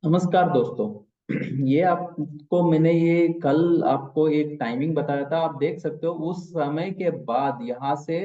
नमस्कार दोस्तों। ये आपको मैंने ये कल आपको एक टाइमिंग बताया था। आप देख सकते हो उस समय के बाद यहाँ से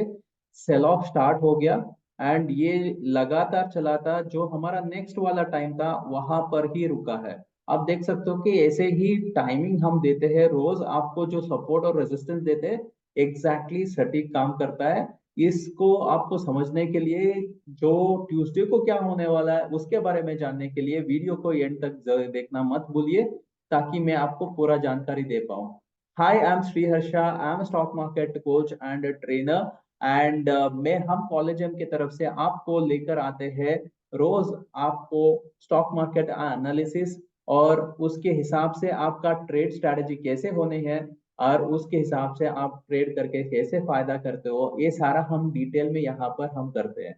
सेल ऑफ स्टार्ट हो गया एंड ये लगातार चला था। जो हमारा नेक्स्ट वाला टाइम था वहां पर ही रुका है। आप देख सकते हो कि ऐसे ही टाइमिंग हम देते हैं रोज आपको, जो सपोर्ट और रेजिस्टेंस देते हैं एग्जैक्टली सटीक काम करता है। इसको आपको समझने के लिए, जो ट्यूसडे को क्या होने वाला है उसके बारे में जानने के लिए वीडियो को एंड तक देखना मत भूलिए, ताकि मैं आपको पूरा जानकारी दे पाऊँ। Hi, I am Shri Harsha. I am stock market coach and trainer and मैं हम कॉलेज की तरफ से आपको लेकर आते हैं रोज आपको स्टॉक मार्केट एनालिसिस, और उसके हिसाब से आपका ट्रेड स्ट्रैटेजी कैसे होने हैं और उसके हिसाब से आप ट्रेड करके कैसे फायदा करते हो, ये सारा हम डिटेल में यहाँ पर हम करते हैं।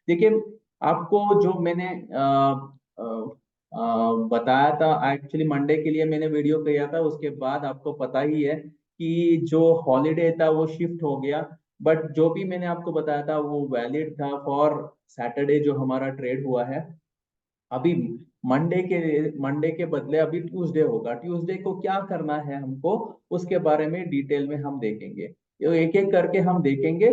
देखिए, आपको जो मैंने अ, बताया था, एक्चुअली मंडे के लिए मैंने वीडियो किया था। उसके बाद आपको पता ही है कि जो हॉलीडे था वो शिफ्ट हो गया। बट जो भी मैंने आपको बताया था वो वैलिड था फॉर सैटरडे जो हमारा ट्रेड हुआ है। अभी मंडे के बदले अभी ट्यूसडे होगा। ट्यूसडे को क्या करना है हमको, उसके बारे में डिटेल में हम देखेंगे। ये एक एक करके हम देखेंगे।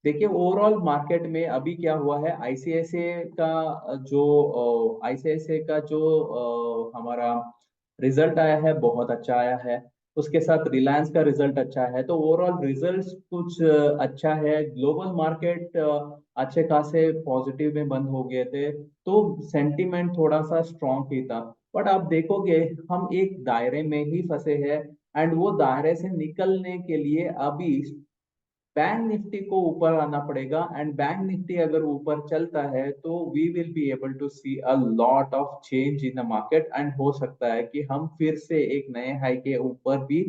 देखिए, ओवरऑल मार्केट में अभी क्या हुआ है। आईसीआईसीआई का जो हमारा रिजल्ट आया है बहुत अच्छा आया है। उसके साथ रिलायंस का रिजल्ट अच्छा है, तो ओवरऑल रिजल्ट्स कुछ अच्छा है। ग्लोबल मार्केट अच्छे खासे पॉजिटिव में बंद हो गए थे, तो सेंटीमेंट थोड़ा सा स्ट्रॉन्ग ही था। बट आप देखोगे हम एक दायरे में ही फंसे हैं, एंड वो दायरे से निकलने के लिए अभी बैंक निफ्टी को ऊपर आना पड़ेगा। एंड बैंक निफ्टी अगर ऊपर चलता है तो we will be able to see a lot of change in the market, and हो सकता है कि हम फिर से एक नए हाई के ऊपर भी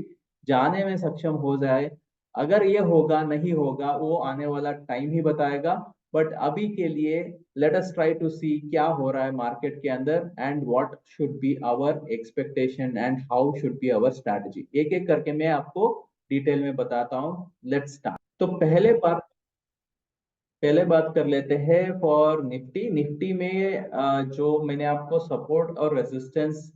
जाने में सक्षम हो जाए। अगर ये होगा नहीं होगा वो आने वाला टाइम ही बताएगा। बट अभी के लिए let us try to see क्या हो रहा है मार्केट के अंदर, and what should be our expectation and how should be our strategy. एक एक करके मैं आपको डिटेल में बताता हूँ। Let's start. तो पहले बात कर लेते हैं फॉर निफ्टी। निफ्टी में जो मैंने आपको सपोर्ट और रेजिस्टेंस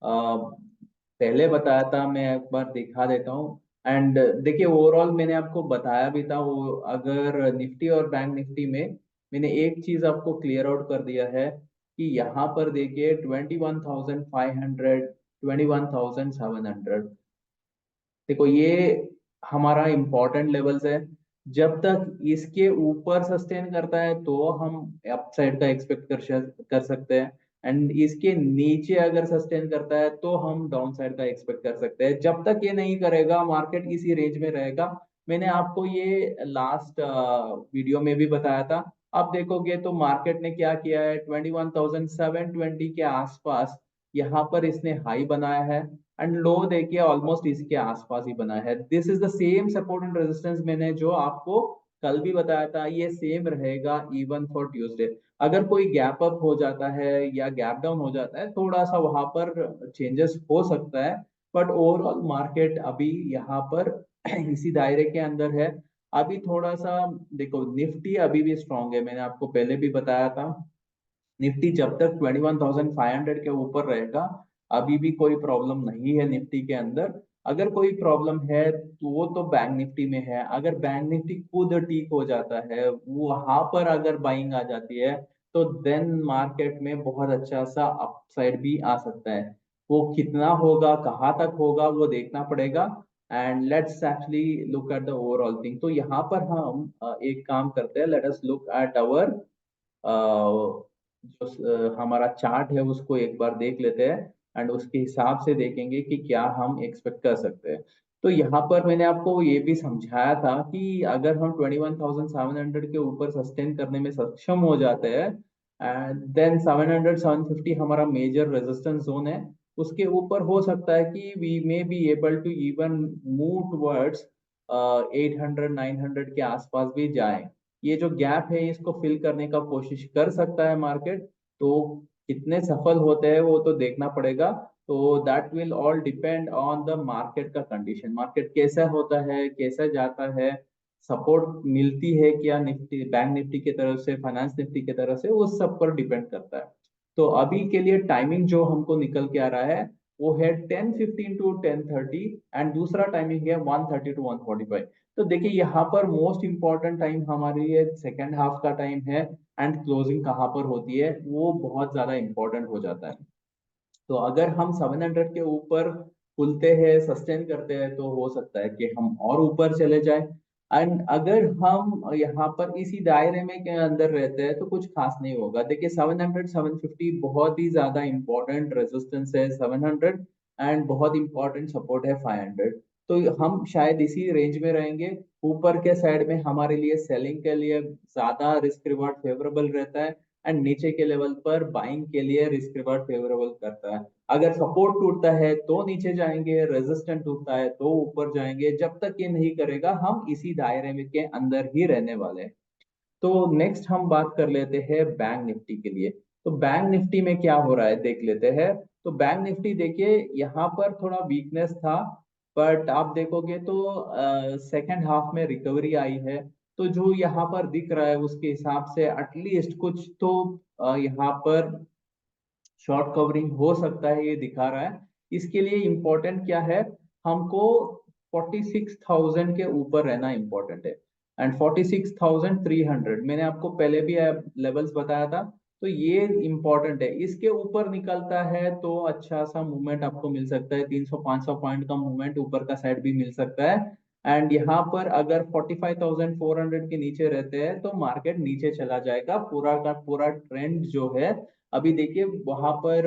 पहले बताया था, मैं एक बार दिखा देता हूँ। एंड देखिए, ओवरऑल मैंने आपको बताया भी था वो। अगर निफ्टी और बैंक निफ्टी में मैंने एक चीज आपको क्लियर आउट कर दिया है कि यहाँ पर देखिए 21,500, 21,700। देखो, ये हमारा इंपॉर्टेंट लेवल्स है। जब तक इसके ऊपर सस्टेन करता है तो हम अपसाइड का एक्सपेक्ट कर सकते हैं। एंड इसके नीचे अगर सस्टेन करता है तो हम डाउन साइड का एक्सपेक्ट कर सकते हैं। जब तक ये नहीं करेगा मार्केट इसी रेंज में रहेगा। मैंने आपको ये लास्ट वीडियो में भी बताया था। आप देखोगे तो मार्केट ने क्या किया है, 21,720 के आसपास यहाँ पर इसने हाई बनाया है, एंड लो देखिए ऑलमोस्ट इसके आसपास ही बना है। This is the same support and resistance मैंने जो आपको कल भी बताया था, ये सेम रहेगा इवन फॉर ट्यूसडे। अगर कोई गैप अप हो जाता है या गैप डाउन हो जाता है, थोड़ा सा वहां पर चेंजेस हो सकता है। बट ओवरऑल मार्केट अभी यहाँ पर इसी दायरे के अंदर है। अभी थोड़ा सा देखो, निफ्टी अभी भी स्ट्रांग है, मैंने आपको पहले भी बताया था। निफ्टी जब तक 21,500 के ऊपर रहेगा अभी भी कोई प्रॉब्लम नहीं है निफ्टी के अंदर। अगर कोई प्रॉब्लम है तो वो तो बैंक निफ्टी में है। अगर बैंक निफ्टी खुद ठीक हो जाता है, वहां पर अगर बाइंग आ जाती है, तो देन मार्केट में बहुत अच्छा सा अपसाइड भी आ सकता है। वो कितना होगा, कहाँ तक होगा, वो देखना पड़ेगा। And let's actually look at the overall thing. तो यहाँ पर हम एक काम करते हैं, let us look at our जो हमारा चार्ट है उसको एक बार देख लेते हैं, एंड उसके हिसाब से देखेंगे कि क्या हम एक्सपेक्ट कर सकते हैं। तो यहाँ पर मैंने आपको ये भी समझाया था कि अगर हम 21,700 के ऊपर सस्टेन करने में सक्षम हो जाते हैं, देन 700 750 हमारा मेजर रेजिस्टेंस जोन है। उसके ऊपर हो सकता है कि we may be able to even move towards 800 900 के आसपास भी जाए। ये जो गैप है इसको फिल करने का कोशिश कर सकता है मार्केट। तो कितने सफल होते हैं वो तो देखना पड़ेगा। तो that will all depend on the market का कंडीशन। मार्केट कैसा होता है, कैसा जाता है, सपोर्ट मिलती है क्या निफ्टी बैंक निफ्टी की तरफ से, फाइनेंस निफ्टी की तरफ से, उस सब पर डिपेंड करता है। तो अभी के लिए टाइमिंग जो हमको निकल के आ रहा है वो है 10:15 टू 10:30, एंड दूसरा टाइमिंग है 1:30 टू 1:45। तो देखिए यहाँ पर मोस्ट इंपॉर्टेंट टाइम हमारे लिए सेकेंड हाफ का टाइम है, एंड क्लोजिंग कहाँ पर होती है वो बहुत ज्यादा इंपॉर्टेंट हो जाता है। तो अगर हम 700 के ऊपर खुलते हैं, सस्टेन करते हैं, तो हो सकता है कि हम और ऊपर चले जाएं। एंड अगर हम यहाँ पर इसी दायरे में के अंदर रहते हैं तो कुछ खास नहीं होगा। देखिए 700 750 बहुत ही ज्यादा इंपॉर्टेंट रेजिस्टेंस है 700, एंड बहुत इंपॉर्टेंट सपोर्ट है 500। तो हम शायद इसी रेंज में रहेंगे। ऊपर के साइड में हमारे लिए सेलिंग के लिए ज्यादा रिस्क रिवॉर्ड फेवरेबल रहता है, एंड नीचे के लेवल पर बाइंग के लिए रिस्क रिवॉर्ड फेवरेबल करता है। अगर सपोर्ट टूटता है तो नीचे जाएंगे, रेजिस्टेंट टूटता है तो ऊपर जाएंगे। जब तक ये नहीं करेगा हम इसी दायरे में के अंदर ही रहने वाले हैं। तो नेक्स्ट हम बात कर लेते हैं बैंक निफ्टी के लिए। तो बैंक निफ्टी में क्या हो रहा है देख लेते हैं। तो बैंक निफ्टी देखिए यहाँ पर थोड़ा वीकनेस था, बट आप देखोगे तो सेकंड हाफ में रिकवरी आई है। तो जो यहाँ पर दिख रहा है उसके हिसाब से एटलीस्ट कुछ तो यहाँ पर शॉर्ट कवरिंग हो सकता है, ये दिखा रहा है। इसके लिए इम्पोर्टेंट क्या है, हमको 46,000 के ऊपर रहना इम्पोर्टेंट है, एंड 46,300 मैंने आपको पहले भी लेवल्स बताया था। तो ये इम्पोर्टेंट है, इसके ऊपर निकलता है तो अच्छा सा मूवमेंट आपको मिल सकता है, 300 500 पॉइंट का मूवमेंट ऊपर का साइड भी मिल सकता है। एंड यहाँ पर अगर 45,400 के नीचे रहते हैं तो मार्केट नीचे चला जाएगा। पूरा का पूरा ट्रेंड जो है अभी देखिए वहां पर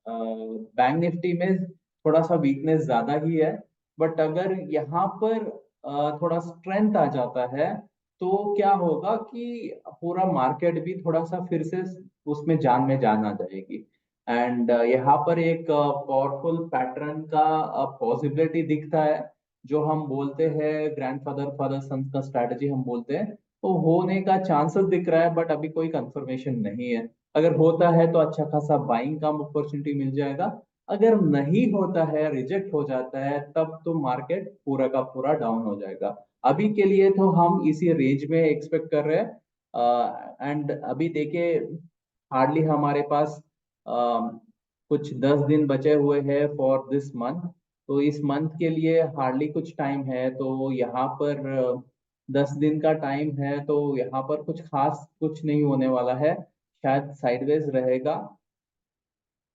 बैंक निफ्टी में थोड़ा सा वीकनेस ज्यादा ही है। बट अगर यहाँ पर थोड़ा स्ट्रेंथ आ जाता है तो क्या होगा कि पूरा मार्केट भी थोड़ा सा फिर से उसमें जान में जान आ जाएगी। एंड यहाँ पर एक पावरफुल पैटर्न का पॉसिबिलिटी दिखता है, जो हम बोलते हैं ग्रैंडफादर फादर सन का स्ट्रैटेजी हम बोलते हैं। तो होने का चांसेस दिख रहा है, बट अभी कोई कंफर्मेशन नहीं है। अगर होता है तो अच्छा खासा बाइंग का अपॉर्चुनिटी मिल जाएगा। अगर नहीं होता है, रिजेक्ट हो जाता है, तब तो मार्केट पूरा का पूरा डाउन हो जाएगा। अभी के लिए तो हम इसी रेंज में एक्सपेक्ट कर रहे हैं। एंड अभी देखिए हार्डली हमारे पास कुछ 10 दिन बचे हुए हैं फॉर दिस मंथ। तो इस मंथ के लिए हार्डली कुछ टाइम है, तो यहाँ पर 10 दिन का टाइम है, तो यहाँ पर कुछ खास कुछ नहीं होने वाला है। शायद साइडवेज रहेगा।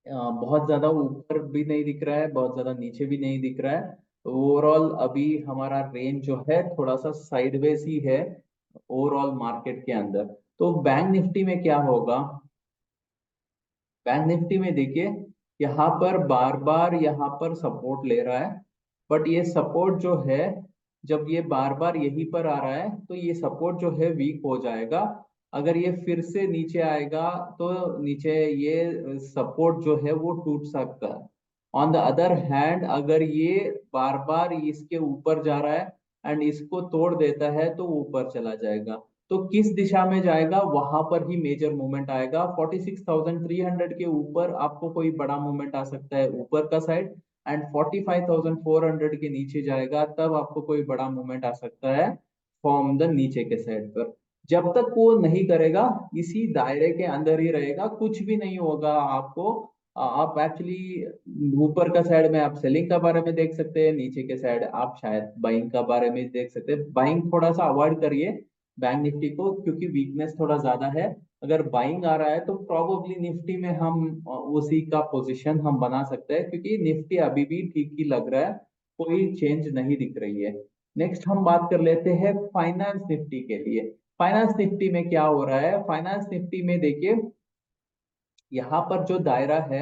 बहुत ज्यादा ऊपर भी नहीं दिख रहा है, बहुत ज्यादा नीचे भी नहीं दिख रहा है। ओवरऑल अभी हमारा रेंज जो है थोड़ा सा साइडवेज ही है ओवरऑल मार्केट के अंदर। तो बैंक निफ्टी में क्या होगा, बैंक निफ्टी में देखिए यहाँ पर बार बार यहाँ पर सपोर्ट ले रहा है। बट ये सपोर्ट जो है, जब ये बार बार यहीं पर आ रहा है तो ये सपोर्ट जो है वीक हो जाएगा। अगर ये फिर से नीचे आएगा तो नीचे ये सपोर्ट जो है वो टूट सकता है। ऑन द अदर हैंड अगर ये बार बार इसके ऊपर जा रहा है एंड इसको तोड़ देता है तो ऊपर चला जाएगा। तो किस दिशा में जाएगा वहां पर ही मेजर मूवमेंट आएगा। 46,300 के ऊपर आपको कोई बड़ा मूवमेंट आ सकता है ऊपर का साइड, एंड 45,400 के नीचे जाएगा तब आपको कोई बड़ा मूवमेंट आ सकता है फ्रॉम द नीचे के साइड पर। जब तक वो नहीं करेगा इसी दायरे के अंदर ही रहेगा, कुछ भी नहीं होगा आपको। आप एक्चुअली ऊपर का साइड में आप सेलिंग का बारे में देख सकते हैं, नीचे के साइड आप शायद बाइंग का बारे में देख सकते हैं। बाइंग थोड़ा सा अवॉइड करिए बैंक निफ्टी को, क्योंकि वीकनेस थोड़ा ज्यादा है। अगर बाइंग आ रहा है तो प्रोबेबली निफ्टी में हम उसी का पोजीशन हम बना सकते हैं, क्योंकि निफ्टी अभी भी ठीक ही लग रहा है, कोई चेंज नहीं दिख रही है। नेक्स्ट हम बात कर लेते हैं फाइनेंस निफ्टी के लिए। फाइनेंस निफ्टी में क्या हो रहा है, फाइनेंस निफ्टी में देखिए यहाँ पर जो दायरा है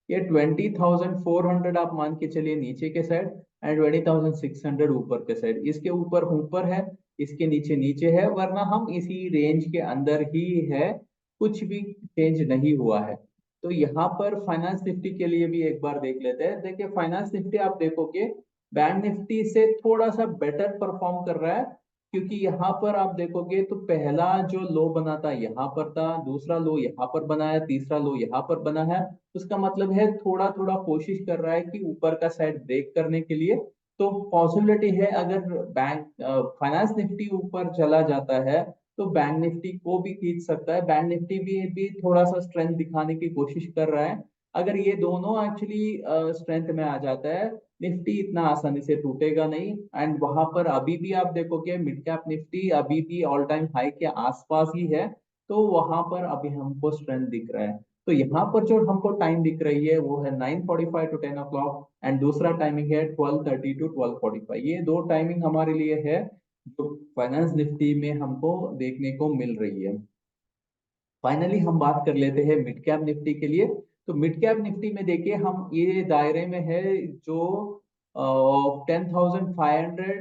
ये 20,400 आप मान के चलिए नीचे के साइड, एंड 20,600 ऊपर के साइड। इसके ऊपर ऊपर है, इसके नीचे नीचे है, वरना हम इसी रेंज के अंदर ही है, कुछ भी चेंज नहीं हुआ है। तो यहाँ पर फाइनेंस निफ्टी के लिए भी एक बार देख लेते हैं। देखिए फाइनेंस निफ्टी आप देखोगे बैंक निफ्टी से थोड़ा सा बेटर परफॉर्म कर रहा है, क्योंकि यहाँ पर आप देखोगे तो पहला जो लो बना था यहाँ पर था, दूसरा लो यहाँ पर बना है, तीसरा लो यहाँ पर बना है। उसका मतलब है थोड़ा थोड़ा कोशिश कर रहा है कि ऊपर का साइड ब्रेक करने के लिए। तो पॉसिबिलिटी है अगर बैंक फाइनेंस निफ्टी ऊपर चला जाता है तो बैंक निफ्टी को भी खींच सकता है। बैंक निफ्टी भी थोड़ा सा स्ट्रेंथ दिखाने की कोशिश कर रहा है। अगर ये दोनों एक्चुअली स्ट्रेंथ में आ जाता है, निफ्टी इतना आसानी से टूटेगा नहीं। एंड वहां पर अभी भी आप देखोगे मिड कैप निफ्टी अभी भी ऑल टाइम हाई के आसपास ही है। तो वहां पर अभी हमको स्ट्रेंथ दिख रहा है। तो यहाँ पर जो हमको टाइम दिख रही है वो है 9:45 टू 10 o'clock, एंड दूसरा टाइमिंग है 12:30 टू 12:45। ये दो टाइमिंग हमारे लिए है जो फाइनेंस निफ्टी में हमको देखने को मिल रही है। फाइनली हम बात कर लेते हैं मिड कैप निफ्टी के लिए। तो मिड कैप निफ्टी में देखिए हम ये दायरे में है जो 10,500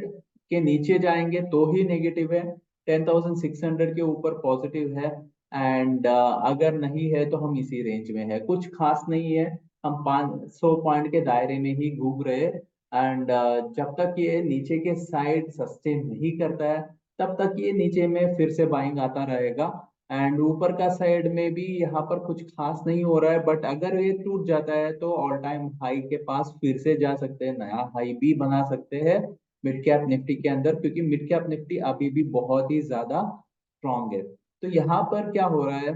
के नीचे जाएंगे तो ही नेगेटिव है, 10,600 के ऊपर पॉजिटिव है। एंड अगर नहीं है तो हम इसी रेंज में है, कुछ खास नहीं है। हम 500 पॉइंट के दायरे में ही घूम रहे। एंड जब तक ये नीचे के साइड सस्टेन नहीं करता है तब तक ये नीचे में फिर से बाइंग आता रहेगा। एंड ऊपर का साइड में भी यहाँ पर कुछ खास नहीं हो रहा है, बट अगर ये टूट जाता है तो ऑल टाइम हाई के पास फिर से जा सकते हैं, नया हाई भी बना सकते हैं मिड कैप निफ्टी के अंदर, क्योंकि मिड कैप निफ्टी अभी भी बहुत ही ज्यादा स्ट्रांग है। तो यहाँ पर क्या हो रहा है,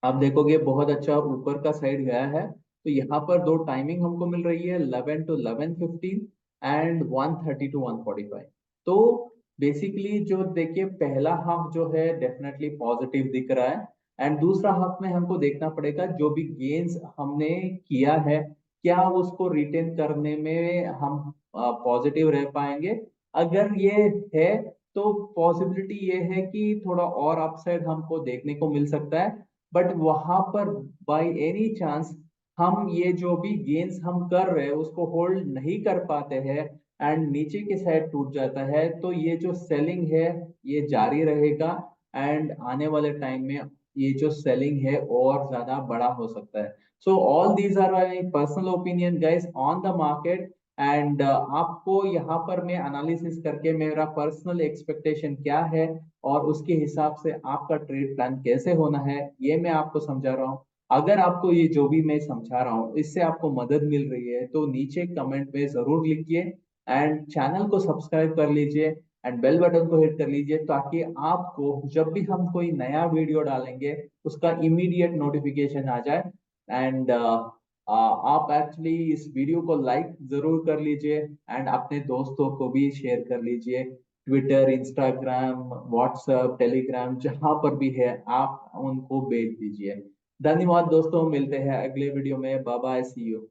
आप देखोगे बहुत अच्छा ऊपर का साइड गया है। तो यहाँ पर दो टाइमिंग हमको मिल रही है, 11 टू 11:15 एंड 1:30 टू 1:45। तो बेसिकली जो देखिए पहला हाफ जो है डेफिनेटली पॉजिटिव दिख रहा है। एंड दूसरा हाफ में हमको देखना पड़ेगा जो भी गेन्स हमने किया है क्या उसको रिटेन करने में हम पॉजिटिव रह पाएंगे। अगर ये है तो पॉसिबिलिटी ये है कि थोड़ा और अपसाइड हमको देखने को मिल सकता है। बट वहां पर बाय एनी चांस हम ये जो भी गेन्स हम कर रहे हैं उसको होल्ड नहीं कर पाते हैं एंड नीचे के साइड टूट जाता है, तो ये जो सेलिंग है ये जारी रहेगा। एंड आने वाले टाइम में ये जो सेलिंग है और ज्यादा बड़ा हो सकता है। So all these are my personal opinion guys on the market. And आपको यहाँ पर मैं एनालिसिस करके मेरा पर्सनल एक्सपेक्टेशन क्या है और उसके हिसाब से आपका ट्रेड प्लान कैसे होना है ये मैं आपको समझा रहा हूँ। अगर आपको ये जो भी मैं समझा रहा हूँ इससे आपको मदद मिल रही है तो नीचे कमेंट में जरूर लिखिए। एंड चैनल को सब्सक्राइब कर लीजिए एंड बेल बटन को हिट कर लीजिए ताकि आपको जब भी हम कोई नया वीडियो डालेंगे उसका इमीडिएट नोटिफिकेशन आ जाए। एंड आप एक्चुअली इस वीडियो को लाइक जरूर कर लीजिए एंड अपने दोस्तों को भी शेयर कर लीजिए। ट्विटर, इंस्टाग्राम, व्हाट्सएप, टेलीग्राम जहां पर भी है आप उनको भेज दीजिए। धन्यवाद दोस्तों, मिलते हैं अगले वीडियो में। Bye bye, see you.